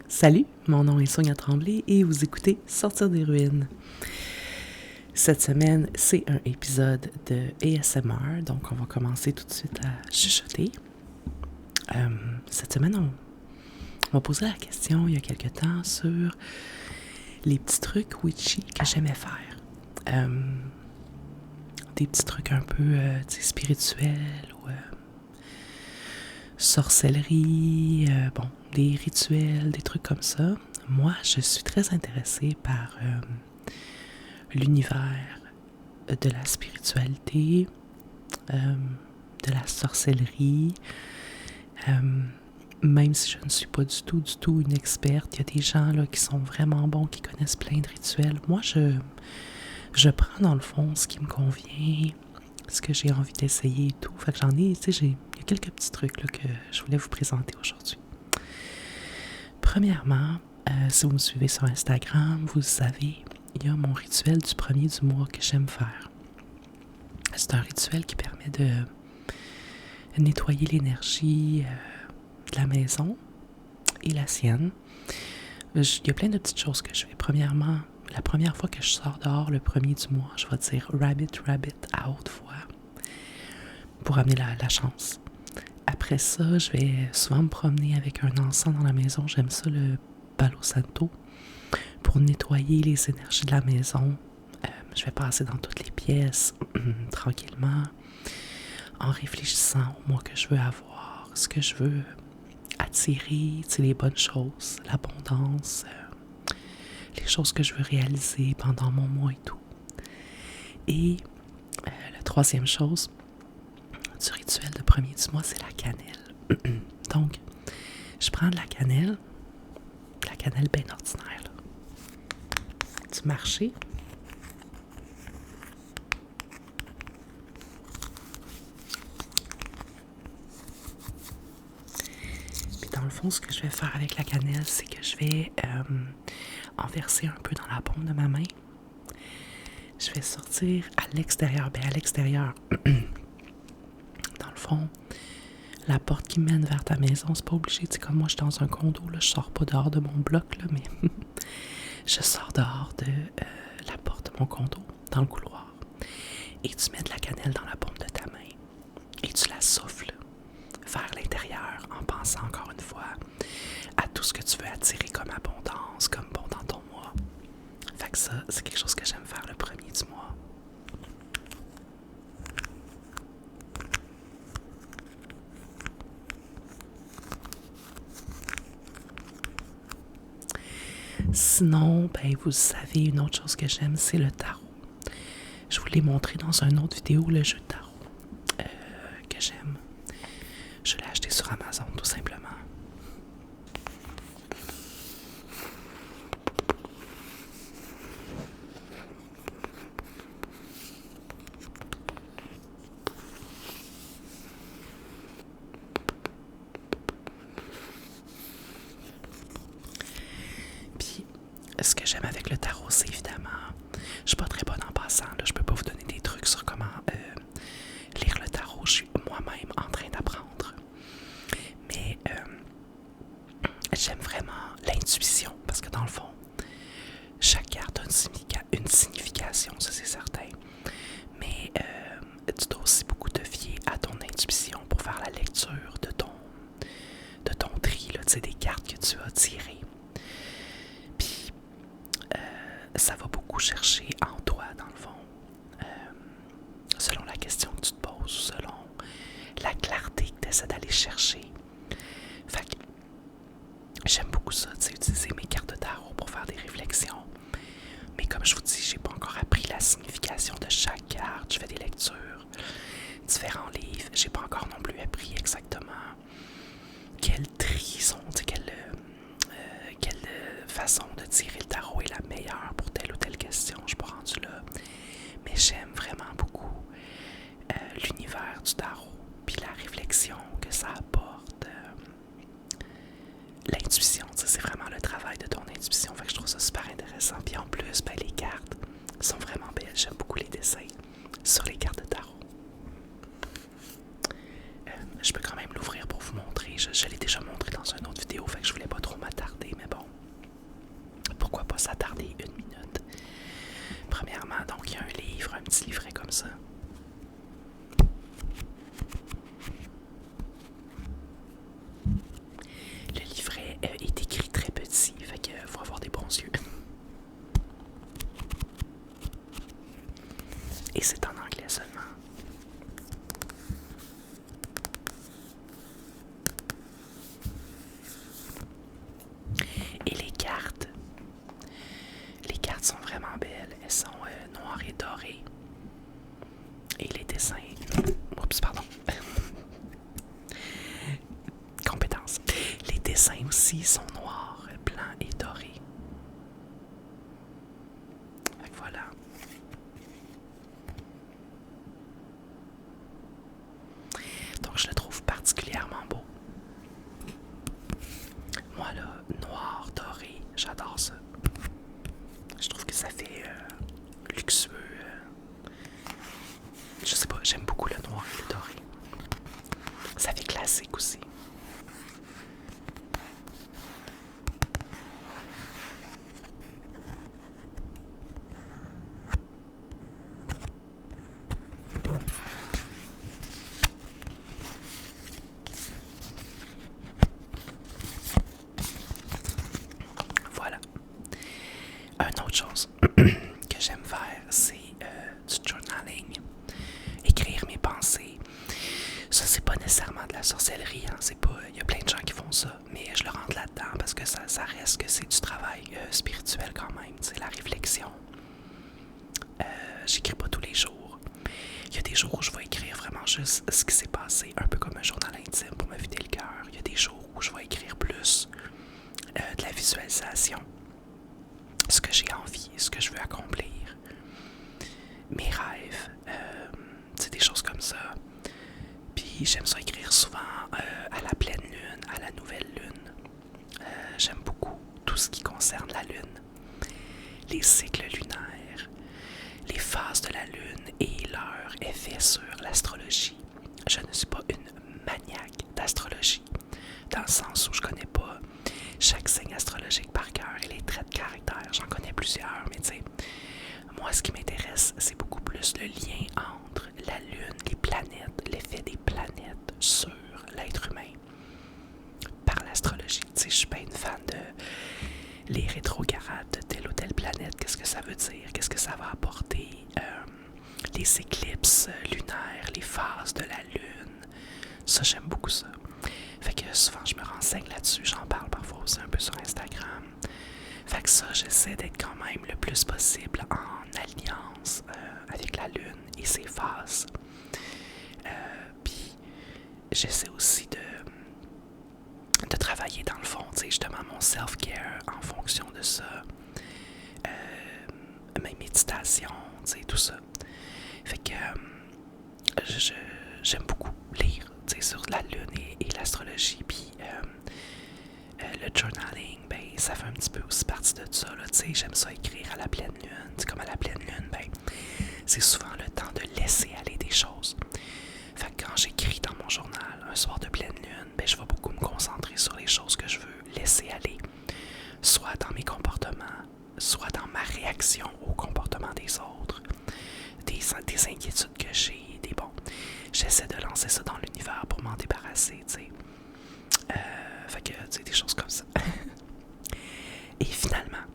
Salut, mon nom est Sonia Tremblay et vous écoutez Sortir des ruines. Cette semaine, c'est un épisode de ASMR, donc on va commencer tout de suite à chuchoter. Cette semaine, on m'a posé la question il y a quelque temps sur les petits trucs witchy que j'aimais faire. Des petits trucs un peu spirituels ou sorcellerie, des rituels, des trucs comme ça. Moi, je suis très intéressée par l'univers de la spiritualité, de la sorcellerie. Même si je ne suis pas du tout une experte, il y a des gens là qui sont vraiment bons, qui connaissent plein de rituels. Moi, je prends dans le fond ce qui me convient, ce que j'ai envie d'essayer et tout. Fait que il y a quelques petits trucs là, que je voulais vous présenter aujourd'hui. Premièrement, si vous me suivez sur Instagram, vous savez, il y a mon rituel du 1er du mois que j'aime faire. C'est un rituel qui permet de nettoyer l'énergie de la maison et la sienne. Il y a plein de petites choses que je fais. Premièrement, la première fois que je sors dehors le 1er du mois, je vais dire rabbit à haute voix pour amener la chance. Après ça, je vais souvent me promener avec un encens dans la maison. J'aime ça, le Palo Santo, pour nettoyer les énergies de la maison. Je vais passer dans toutes les pièces tranquillement, en réfléchissant au mois que je veux avoir, ce que je veux attirer, les bonnes choses, l'abondance, les choses que je veux réaliser pendant mon mois et tout. Et la troisième chose du rituel de 1er du mois, c'est la cannelle. Donc, je prends de la cannelle bien ordinaire, là, du marché. Puis dans le fond, ce que je vais faire avec la cannelle, c'est que je vais en verser un peu dans la paume de ma main. Je vais sortir à l'extérieur. À l'extérieur, dans le fond, la porte qui mène vers ta maison, c'est pas obligé. Tu sais, comme moi, je suis dans un condo, là, je sors pas dehors de mon bloc, là, mais je sors dehors de la porte de mon condo, dans le couloir. Et tu mets de la cannelle dans la paume de ta main. Et tu la souffles vers l'intérieur en pensant encore une fois à tout ce que tu veux attirer comme abondance, comme bon dans ton mois. Fait que ça, c'est quelque chose que j'aime faire le 1er du mois. Sinon, vous savez, une autre chose que j'aime, c'est le tarot. Je vous l'ai montré dans une autre vidéo, le jeu de tarot que j'aime. Je l'ai acheté sur Amazon, tout simplement. Puis, ce que j'aime avec le tarot, c'est évidemment, je suis pas très bonne en passant, là, je peux pas vous donner des trucs sur comment lire le tarot, je suis moi-même en train d'apprendre. Mais j'aime vraiment l'intuition, parce que dans le fond, chaque carte a une signification, ça c'est certain. Mais tu dois aussi beaucoup te fier à ton intuition pour faire la lecture de ton tri, là, des cartes que tu as tirées. Puis, ça va beaucoup chercher en toi, dans le fond, selon la question que tu te poses, selon la clarté que tu essaies d'aller chercher. Fait que j'aime beaucoup ça, utiliser mes cartes de tarot pour faire des réflexions. Mais comme je vous dis, j'ai pas encore appris la signification de chaque carte. Je fais des lectures, différents livres. J'ai pas encore non plus appris exactement quel tri sont, quelle façon de tirer le tarot est la meilleure pour telle ou telle question. Je suis pas rendue là. Mais j'aime vraiment beaucoup l'univers du tarot, puis la réflexion que ça apporte. L'intuition, c'est vraiment le travail pas s'attarder une minute. Premièrement, donc il y a un livre, un petit livret comme ça. Le livret est écrit très petit, fait qu'il faut avoir des bons yeux. Et c'est en anglais seulement. Et les cartes sont vraiment belles. Elles sont noires et dorées. Et les dessins... Oups, pardon. Compétence. Les dessins aussi sont noirs, blancs et dorés. Fait que voilà. Donc je le trouve particulièrement beau. Moi là, noir, doré, j'adore ça. Je trouve que ça fait luxueux. Je sais pas, j'aime beaucoup le noir et le doré. Ça fait classique aussi. Voilà. Une autre chose que j'aime faire, c'est du journaling. Écrire mes pensées. Ça, c'est pas nécessairement de la sorcellerie, hein. C'est pas. Il y a plein de gens qui font ça, mais je le rentre là-dedans parce que ça reste que c'est du travail spirituel quand même. C'est la réflexion. J'écris pas tous les jours. Il y a des jours où je vais écrire vraiment juste ce qui s'est passé, un peu comme un journal intime pour me vider le cœur. Il y a des jours où je vais écrire plus de la visualisation. Ce que j'ai envie, ce que je veux accomplir. Mes rêves, c'est des choses comme ça. Puis j'aime ça écrire souvent à la pleine lune, à la nouvelle lune. J'aime beaucoup tout ce qui concerne la lune. Les cycles lunaires, les phases de la lune et leur effet sur l'astrologie. Je ne suis pas une maniaque d'astrologie, dans le sens où je connais pas chaque signe astrologique par cœur et les traits de caractère. J'en connais plusieurs, mais tu sais, moi ce qui m'intéresse, c'est beaucoup plus le lien entre la lune, les planètes, l'effet des planètes sur l'être humain par l'astrologie. Tu sais, je suis pas une fan de les rétrogrades de telle ou telle planète. Qu'est-ce que ça veut dire? Qu'est-ce que ça va apporter? Les éclipses lunaires, les phases de la lune. Ça, j'aime beaucoup ça. Fait que souvent, je me renseigne là-dessus. J'en parle parfois aussi un peu sur Instagram. Fait que ça, j'essaie d'être quand même le plus possible en alliance avec la lune et ses phases. Puis, j'essaie aussi de travailler dans le fond, tu sais, justement mon self-care en fonction de ça. Mes méditations, tu sais, tout ça. Fait que j'aime beaucoup lire, tu sais, sur la lune et l'astrologie. Puis le journaling, ben, ça fait un petit peu aussi partie de ça, là, tu sais. J'aime ça écrire à la pleine lune. C'est comme à la pleine lune, ben, c'est souvent le temps de laisser aller des choses. Fait que quand j'écris dans mon journal un soir de pleine lune, ben, je vais beaucoup me concentrer sur les choses que je veux laisser aller. Soit dans mes comportements, soit dans ma réaction au comportement des autres, des inquiétudes que j'ai, j'essaie de lancer ça dans l'univers pour m'en débarrasser, tu sais. Fait que, tu sais, des choses comme ça. Et finalement,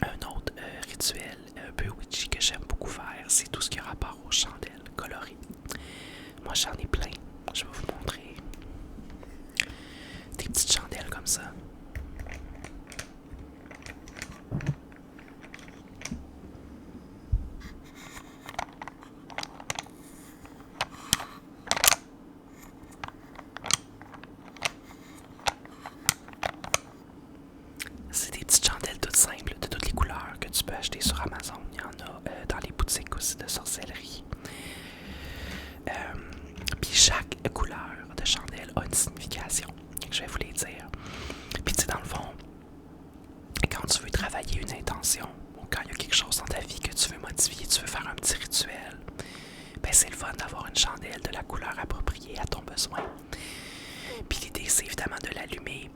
un autre rituel un peu witchy que j'aime beaucoup faire, c'est tout ce qui a rapport aux chandelles colorées. Moi, j'en ai plein. Je vais vous montrer des petites chandelles comme ça. C'est des petites chandelles toutes simples, de toutes les couleurs que tu peux acheter sur Amazon. Il y en a dans les boutiques aussi de sorcellerie. Puis chaque couleur de chandelle a une signification. Je vais vous les dire. Puis tu sais, dans le fond, quand tu veux travailler une intention, ou quand il y a quelque chose dans ta vie que tu veux modifier, tu veux faire un petit rituel, ben c'est le fun d'avoir une chandelle de la couleur appropriée à ton besoin. Puis l'idée, c'est évidemment de l'allumer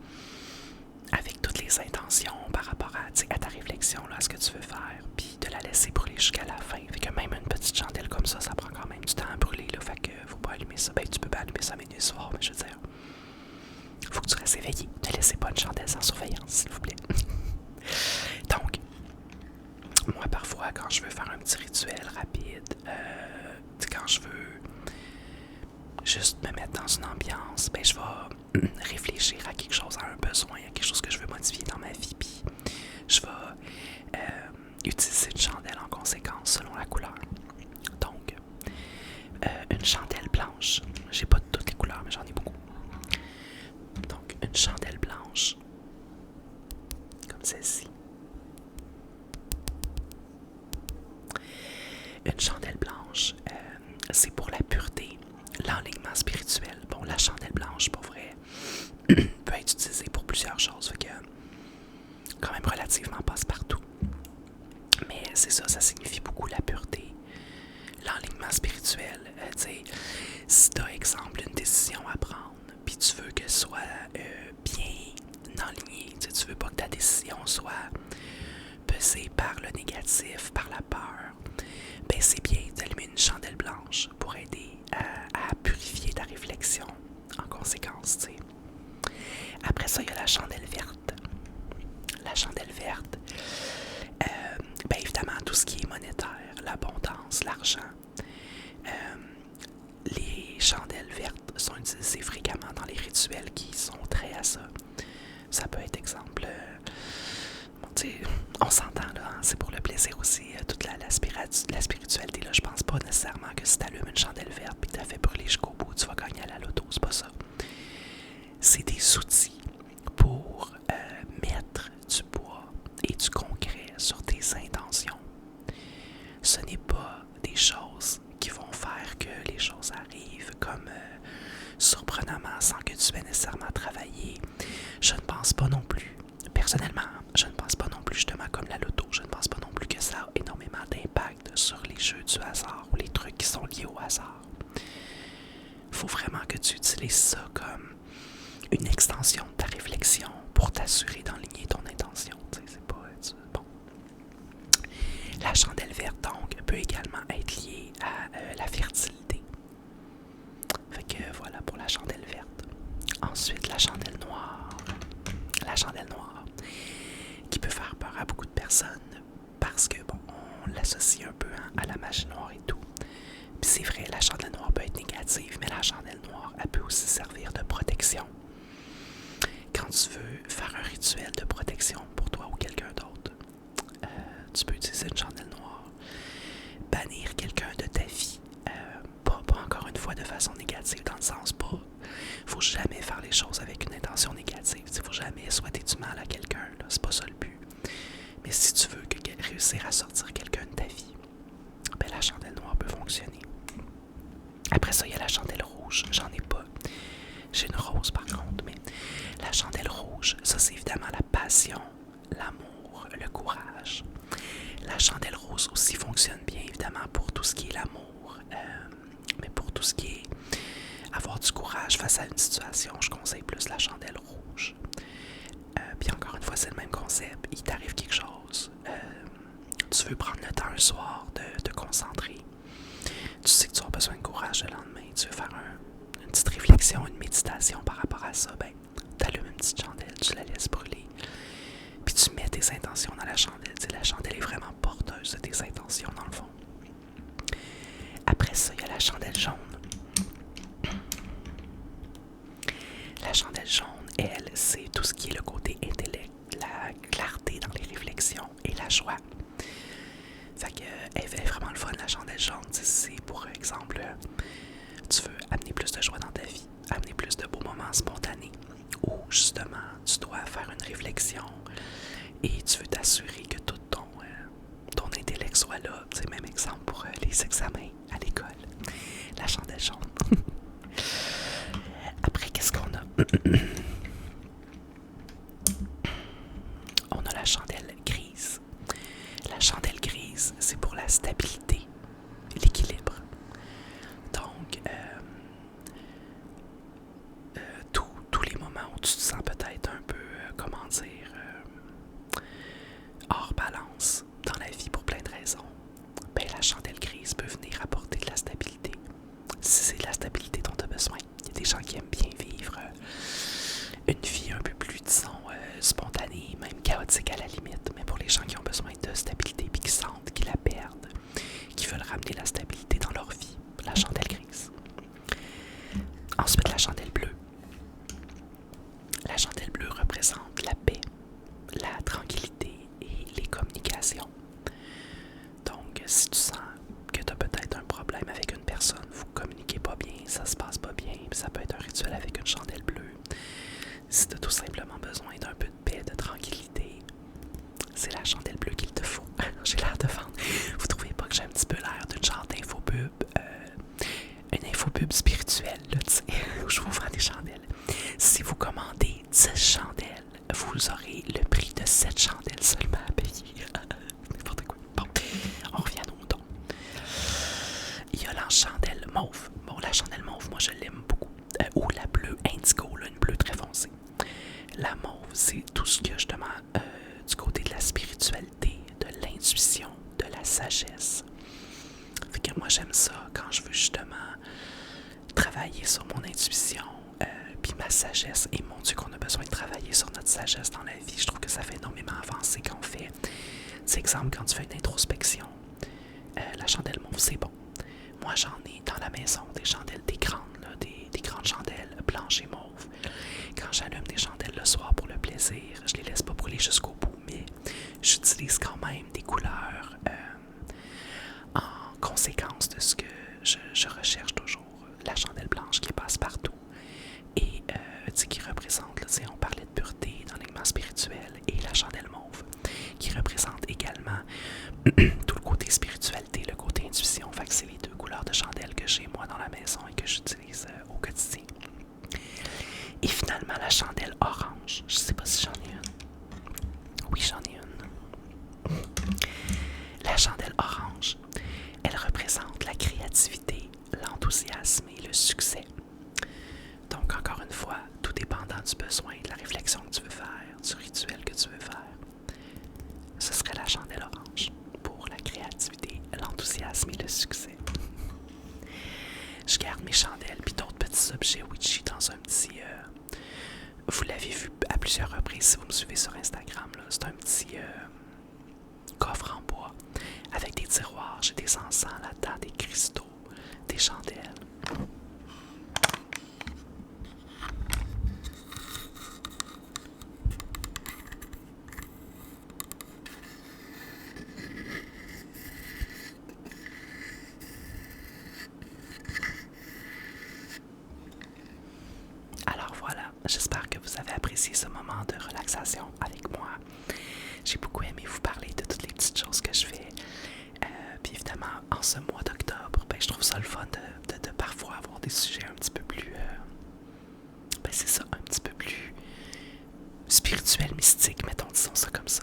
avec toutes les intentions par rapport rapport à ta réflexion, là, à ce que tu veux faire, puis de la laisser brûler jusqu'à la fin. Fait que même une petite chandelle comme ça prend quand même du temps à brûler, là, fait que faut pas allumer ça. Ben, tu peux pas allumer ça à minuit soir, mais je veux dire, faut que tu restes éveillé. Ne laissez pas une chandelle sans surveillance, s'il vous plaît. Donc, moi, parfois, quand je veux faire un petit rituel rapide, quand je veux juste me mettre dans une ambiance, ben, je vais réfléchir à quelque chose, à un besoin, à quelque chose que je veux modifier dans ma vie, puis je vais utiliser une chandelle en conséquence selon la couleur. Donc, une chandelle blanche, j'ai pas toutes les couleurs, mais j'en ai beaucoup. Donc, une chandelle blanche, comme celle-ci. Une chandelle blanche, c'est pour la pureté, l'enlignement spirituel. Bon, la chandelle blanche, pour vrai, peut être utilisée pour plusieurs choses, fait que quand même relativement passe-partout. Mais c'est ça, ça signifie beaucoup la pureté, l'enlignement spirituel. Tu sais, si t'as, exemple, une décision à prendre, puis tu veux que ce soit bien enligné, tu veux pas que ta décision soit pesée par le négatif, par la peur, ben c'est bien d'allumer une chandelle blanche pour aider à purifier ta réflexion en conséquence, tu sais. Après ça, il y a la chandelle verte. La chandelle verte, ben évidemment, tout ce qui est monétaire, l'abondance, l'argent. Les chandelles vertes sont utilisées fréquemment dans les rituels qui sont traits à ça. Ça peut être, exemple, on s'entend là, hein, c'est pour le plaisir aussi, toute la spiritualité là. Je pense pas nécessairement que si t'allumes une chandelle verte et que t'as fait brûler jusqu'au bout, tu vas gagner à la loto, c'est pas ça. C'est des outils pour mettre du poids et du concret sur tes intentions. Ce n'est pas des choses qui vont faire que les choses arrivent comme surprenamment sans que tu aies nécessairement travaillé. Je ne pense pas non plus, personnellement, je ne pense pas non plus justement comme la loto, je ne pense pas non plus que ça a énormément d'impact sur les jeux du hasard ou les trucs qui sont liés au hasard. Faut vraiment que tu utilises ça comme une extension de ta réflexion pour t'assurer d'enligner ton intention. C'est pas bon. La chandelle verte, donc, peut également être liée à la fertilité. Fait que voilà pour la chandelle verte. Ensuite, la chandelle noire. La chandelle noire, qui peut faire peur à beaucoup de personnes parce que, bon, on l'associe un peu à la magie noire et tout. Puis c'est vrai, la chandelle noire peut être négative, mais la chandelle noire, elle peut aussi servir de protection. Quand tu veux faire un rituel de protection pour toi ou quelqu'un d'autre, tu peux utiliser une chandelle noire. Bannir quelqu'un de ta vie, pas encore une fois de façon négative, dans le sens pas, faut jamais faire les choses avec une intention négative. Il faut jamais souhaiter du mal à quelqu'un, là, c'est pas ça le but. Mais si tu veux réussir à sortir quelqu'un de ta vie, ben la chandelle noire peut fonctionner. Après ça, il y a la chandelle rouge, j'en ai pas. J'ai une rose par contre, mais la chandelle rouge, ça c'est évidemment la passion, l'amour, le courage. La chandelle rose aussi fonctionne bien évidemment pour tout ce qui est l'amour, mais pour tout ce qui est avoir du courage face à une situation, je conseille plus la chandelle rouge. Puis encore une fois, c'est le même concept, il t'arrive quelque chose, tu veux prendre le temps un soir de te concentrer, tu sais que tu as besoin de courage le lendemain, tu veux faire une petite réflexion, une méditation par rapport à ça, ben, t'allumes une petite chandelle, tu la laisses brûler, puis tu mets tes intentions dans la chandelle. T'sais, la chandelle est vraiment porteuse de tes intentions, dans le fond. Après ça, il y a la chandelle jaune. La chandelle jaune, elle, c'est tout ce qui est le côté intellect, la clarté dans les réflexions et la joie. Fait que, elle fait vraiment le fun, la chandelle jaune. C'est pour exemple, tu veux amener plus de joie dans ta vie, amener plus de beaux moments spontanés, ou justement, tu dois faire une réflexion et tu veux t'assurer que tout ton intellect soit là. C'est même exemple pour les examens à l'école. La chandelle jaune. Après, qu'est-ce qu'on a? On a la chandelle grise. La chandelle grise, c'est pour la stabilité, l'équilibre. Donc, tous les moments où tu te sens peut-être un peu, comment dire, pratique à la limite, mais pour les gens qui ont besoin de stabilité puis qui sentent qu'ils la perdent, qui veulent ramener la stabilité dans leur vie, la chandelle grise. Ensuite, la chandelle bleue. La chandelle bleue représente la paix, la tranquillité et les communications. Donc, si tu sens que tu as peut-être un problème avec une personne, vous ne communiquez pas bien, ça se passe pas bien, ça peut être un rituel avec une chandelle bleue. Si tu as tout simplement besoin d'un peu de paix, de tranquillité, c'est la chandelle bleue qu'il te faut. J'ai l'air de vendre. Vous trouvez pas que j'ai un petit peu l'air d'une genre d'infopub? Une infopub spirituelle, là, tu sais, où je vous vends des chandelles. Si vous commandez 10 chandelles, vous aurez le prix de 7 chandelles seulement à payer. N'importe quoi. Bon, on revient à nos moutons. Il y a la chandelle mauve. Bon, la chandelle mauve, moi, je l'aime beaucoup. Ou la bleue indigo, là, une bleue très foncée. La mauve, c'est tout ce que, justement, du côté de la spiritualité, de l'intuition, de la sagesse. Fait que moi, j'aime ça quand je veux, justement, travailler sur mon intuition, puis ma sagesse. Et mon Dieu, qu'on a besoin de travailler sur notre sagesse dans la vie. Je trouve que ça fait énormément avancer quand on fait. C'est exemple, quand tu fais une introspection, la chandelle mauve, c'est bon. Moi, j'en ai dans la maison des chandelles, des grandes, là, des grandes chandelles blanches et mauves. Quand j'allume des chandelles le soir pour le plaisir, je les laisse pas brûler jusqu'au bout, mais j'utilise quand même des couleurs en conséquence de ce que je recherche toujours. La chandelle blanche qui passe partout et qui représente, là, on parlait de pureté, d'enlignement spirituel, et la chandelle mauve qui représente également tout le côté spiritualité, le côté intuition. Fait que c'est les deux couleurs de chandelle que j'ai moi dans la maison et que j'utilise au quotidien. Et finalement, la chandelle orange. Je sais pas si j'en ai une. Oui, j'en ai une. La chandelle orange, elle représente la créativité, l'enthousiasme et le succès. Donc, encore une fois, tout dépendant du besoin, de la réflexion que tu veux faire, du rituel que tu veux faire, ce serait la chandelle orange pour la créativité, l'enthousiasme et le succès. Je garde mes chandelles puis d'autres petits objets Ouija dans un petit... vous l'avez vu à plusieurs reprises si vous me suivez sur Instagram. Là. C'est un petit coffre en bois avec des tiroirs. J'ai des encens là-dedans, des cristaux, des chandelles. Alors voilà, j'espère que vous avez apprécié ce moment de relaxation avec moi. J'ai beaucoup aimé vous parler de toutes les petites choses que je fais. Puis évidemment, en ce mois d'octobre, je trouve ça le fun de parfois avoir des sujets un petit peu plus... c'est ça, un petit peu plus spirituel, mystique, mettons, disons ça comme ça.